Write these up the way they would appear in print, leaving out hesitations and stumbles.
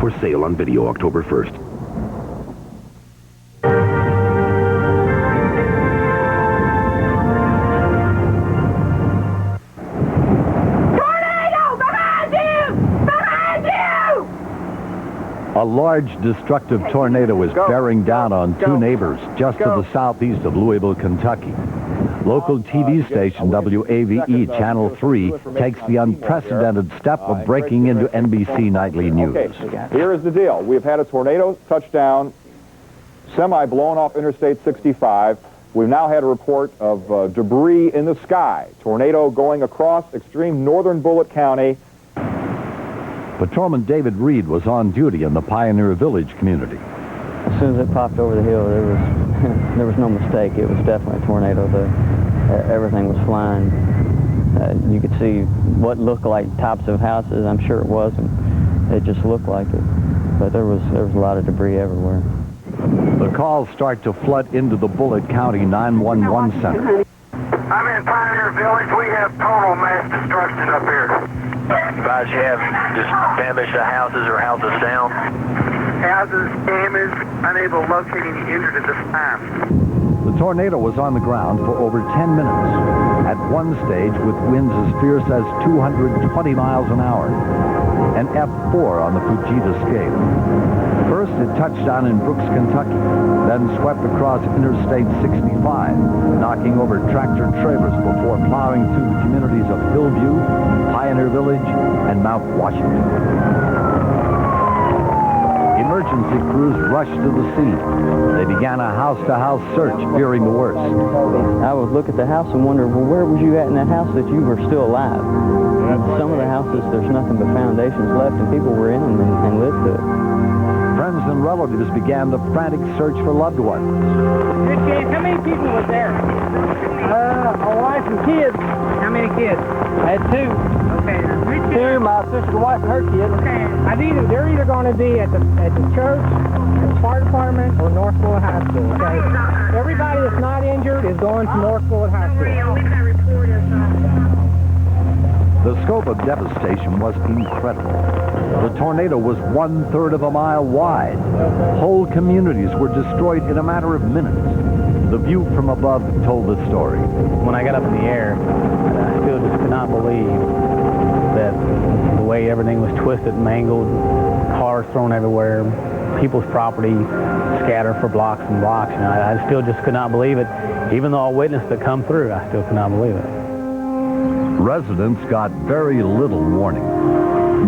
For sale on video October 1st. A large destructive tornado is bearing down on two neighbors just to the southeast of Louisville, Kentucky. Local TV station WAVE Channel 3 takes the unprecedented step of breaking into NBC Nightly News. Okay, here is the deal. We've had a tornado touchdown, semi blown off Interstate 65. We've now had a report of debris in the sky. Tornado going across extreme northern Bullitt County. Patrolman David Reed was on duty in the Pioneer Village community. As soon as it popped over the hill, there was no mistake. It was definitely a tornado. Everything was flying. You could see what looked like tops of houses. I'm sure it wasn't. It just looked like it. But there was a lot of debris everywhere. The calls start to flood into the Bullitt County 911 center. I'm in Pioneer Village. We have total mass destruction up here. Advise you have just damage to houses or houses down? Houses damaged, unable to locate any injured at this time. The tornado was on the ground for over 10 minutes, at one stage with winds as fierce as 220 miles an hour, an F4 on the Fujita scale. First, it touched down in Brooks, Kentucky, then swept across Interstate 65, knocking over tractor trailers before plowing through the communities of Hillview, Pioneer Village, and Mount Washington. Emergency crews rushed to the scene. They began a house-to-house search, fearing the worst. I would look at the house and wonder, well, where was you at in that house that you were still alive? Some of the houses, there's nothing but foundations left, and people were in them and lived to it. Friends and relatives began the frantic search for loved ones. How many people was there? A wife and kids. How many kids? I had two. Okay. Two, my sister, wife, and her kids. Okay. They're either going to be at the church, the fire department, or North Bullitt High School. Okay. Everybody that's not injured is going to North Bullitt High School. The scope of devastation was incredible. The tornado was 1/3 of a mile wide. Whole communities were destroyed in a matter of minutes. The view from above told the story. When I got up in the air, I still just could not believe that the way everything was twisted, mangled, cars thrown everywhere, people's property scattered for blocks and blocks. You know, I still just could not believe it. Even though I witnessed it come through, I still could not believe it. Residents got very little warning.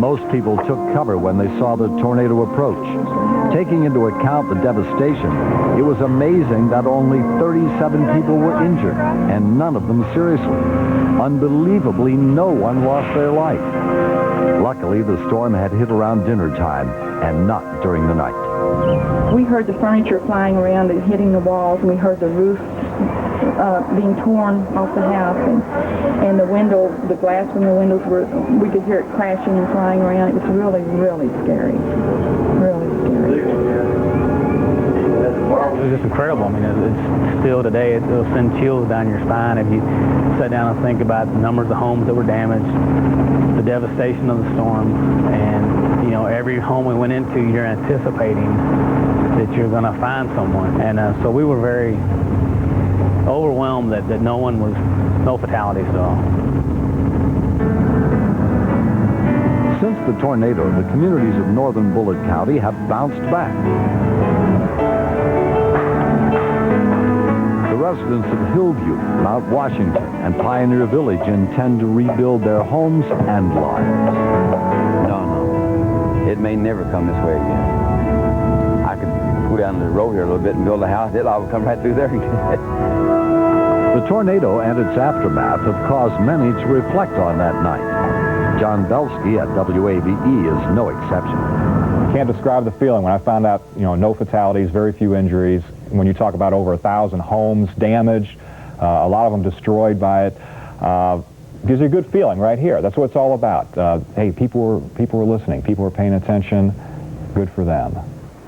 Most people took cover when they saw the tornado approach. Taking into account the devastation, it was amazing that only 37 people were injured, and none of them seriously. Unbelievably, no one lost their life. Luckily, the storm had hit around dinner time, and not during the night. We heard the furniture flying around and hitting the walls, and we heard the roof being torn off the house, and the glass from the windows we could hear it crashing and flying around. It was really, really scary. Really scary. It was just incredible. I mean, it's still today, it'll send chills down your spine if you sit down and think about the numbers of homes that were damaged, the devastation of the storm, and, you know, every home we went into, you're anticipating that you're going to find someone. And so we were very overwhelmed that no fatalities at all. Since the tornado, the communities of northern Bullitt County have bounced back. The residents of Hillview, Mount Washington, and Pioneer Village intend to rebuild their homes and lives. No. It may never come this way again. I could go down the road here a little bit and build a house. It'll all come right through there again. The tornado and its aftermath have caused many to reflect on that night. John Belsky at WAVE is no exception. Can't describe the feeling when I found out, no fatalities, very few injuries. When you talk about over 1,000 homes damaged, a lot of them destroyed by it, gives you a good feeling right here. That's what it's all about. Hey, people were listening. People were paying attention. Good for them.